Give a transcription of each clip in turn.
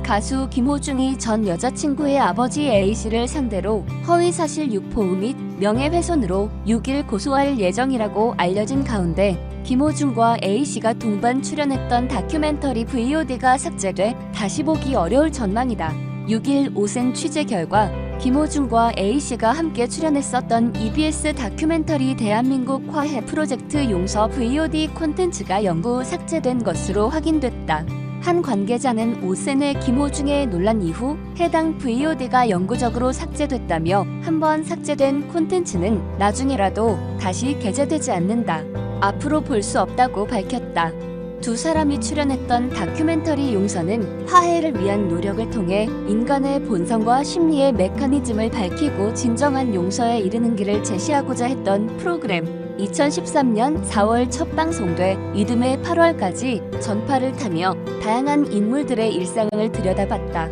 가수 김호중이 전 여자친구의 아버지 A씨를 상대로 허위사실 유포 및 명예훼손으로 6일 고소할 예정이라고 알려진 가운데 김호중과 A씨가 동반 출연했던 다큐멘터리 VOD가 삭제돼 다시 보기 어려울 전망이다. 6일 오센 취재 결과 김호중과 A씨가 함께 출연했었던 EBS 다큐멘터리 대한민국 화해 프로젝트 용서 VOD 콘텐츠가 영구 삭제된 것으로 확인됐다. 한 관계자는 오센의 김호중의 논란 이후 해당 VOD가 영구적으로 삭제됐다며 한번 삭제된 콘텐츠는 나중에라도 다시 게재되지 않는다. 앞으로 볼 수 없다고 밝혔다. 두 사람이 출연했던 다큐멘터리 용서는 화해를 위한 노력을 통해 인간의 본성과 심리의 메커니즘을 밝히고 진정한 용서에 이르는 길을 제시하고자 했던 프로그램. 2013년 4월 첫 방송돼 이듬해 8월까지 전파를 타며 다양한 인물들의 일상을 들여다봤다.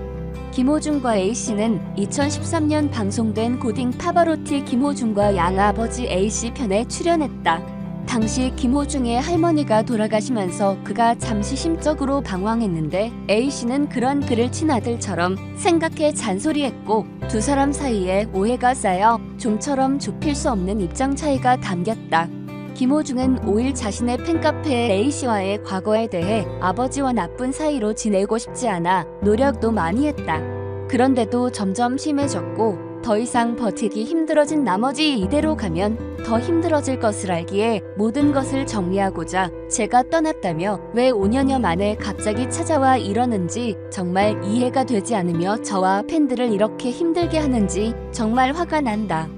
김호중과 A씨는 2013년 방송된 고딩 파바로티 김호중과 양아버지 A씨 편에 출연했다. 당시 김호중의 할머니가 돌아가시면서 그가 잠시 심적으로 방황했는데 A씨는 그런 그를 친아들처럼 생각해 잔소리했고 두 사람 사이에 오해가 쌓여 좀처럼 좁힐 수 없는 입장 차이가 담겼다. 김호중은 5일 자신의 팬카페에 A씨와의 과거에 대해 아버지와 나쁜 사이로 지내고 싶지 않아 노력도 많이 했다. 그런데도 점점 심해졌고 더 이상 버티기 힘들어진 나머지 이대로 가면 더 힘들어질 것을 알기에 모든 것을 정리하고자 제가 떠났다며 왜 5년여 만에 갑자기 찾아와 이러는지 정말 이해가 되지 않으며 저와 팬들을 이렇게 힘들게 하는지 정말 화가 난다.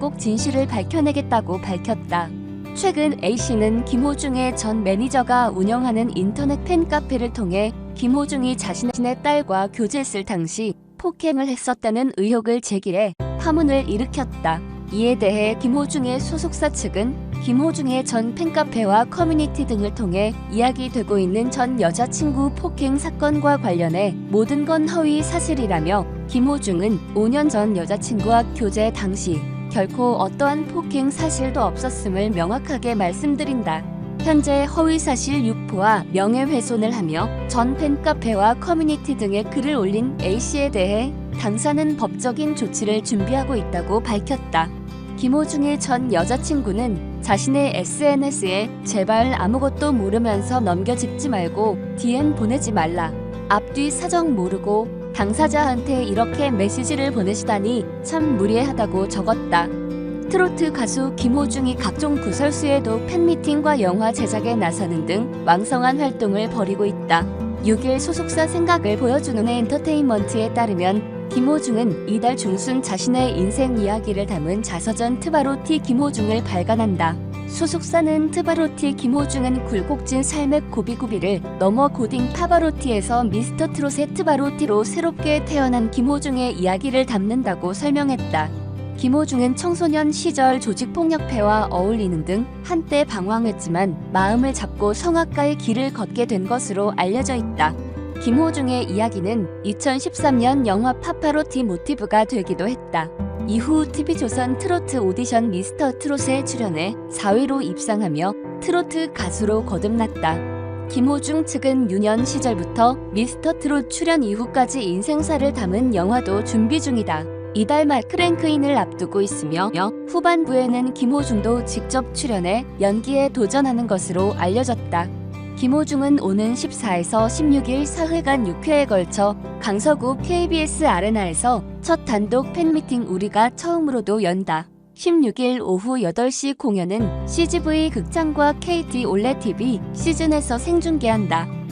꼭 진실을 밝혀내겠다고 밝혔다. 최근 A씨는 김호중의 전 매니저가 운영하는 인터넷 팬카페를 통해 김호중이 자신의 딸과 교제했을 당시 폭행을 했었다는 의혹을 제기해 파문을 일으켰다. 이에 대해 김호중의 소속사 측은 김호중의 전 팬카페와 커뮤니티 등을 통해 이야기되고 있는 전 여자친구 폭행 사건과 관련해 모든 건 허위 사실이라며 김호중은 5년 전 여자친구와 교제 당시 결코 어떠한 폭행 사실도 없었음을 명확하게 말씀드린다. 현재 허위사실 유포와 명예훼손을 하며 전 팬카페와 커뮤니티 등에 글을 올린 A씨에 대해 당사는 법적인 조치를 준비하고 있다고 밝혔다. 김호중의 전 여자친구는 자신의 SNS에 제발 아무것도 모르면서 넘겨짚지 말고 DM 보내지 말라. 앞뒤 사정 모르고 당사자한테 이렇게 메시지를 보내시다니 참 무례하다고 적었다. 트로트 가수 김호중이 각종 구설수에도 팬미팅과 영화 제작에 나서는 등 왕성한 활동을 벌이고 있다. 6일 소속사 생각을 보여주는 엔터테인먼트에 따르면 김호중은 이달 중순 자신의 인생 이야기를 담은 자서전 트바로티 김호중을 발간한다. 소속사는 트바로티 김호중은 굴곡진 삶의 고비고비를 넘어 고딩 파바로티에서 미스터 트롯의 트바로티로 새롭게 태어난 김호중의 이야기를 담는다고 설명했다. 김호중은 청소년 시절 조직폭력배와 어울리는 등 한때 방황했지만 마음을 잡고 성악가의 길을 걷게 된 것으로 알려져 있다. 김호중의 이야기는 2013년 영화 파파로티 모티브가 되기도 했다. 이후 TV조선 트로트 오디션 미스터 트롯에 출연해 4위로 입상하며 트로트 가수로 거듭났다. 김호중 측은 유년 시절부터 미스터 트롯 출연 이후까지 인생사를 담은 영화도 준비 중이다. 이달 말 크랭크인을 앞두고 있으며 후반부에는 김호중도 직접 출연해 연기에 도전하는 것으로 알려졌다. 김호중은 오는 14에서 16일 사흘간 6회에 걸쳐 강서구 KBS 아레나에서 첫 단독 팬미팅 우리가 처음으로도 연다. 16일 오후 8시 공연은 CGV 극장과 KT 올레TV 시즌에서 생중계한다.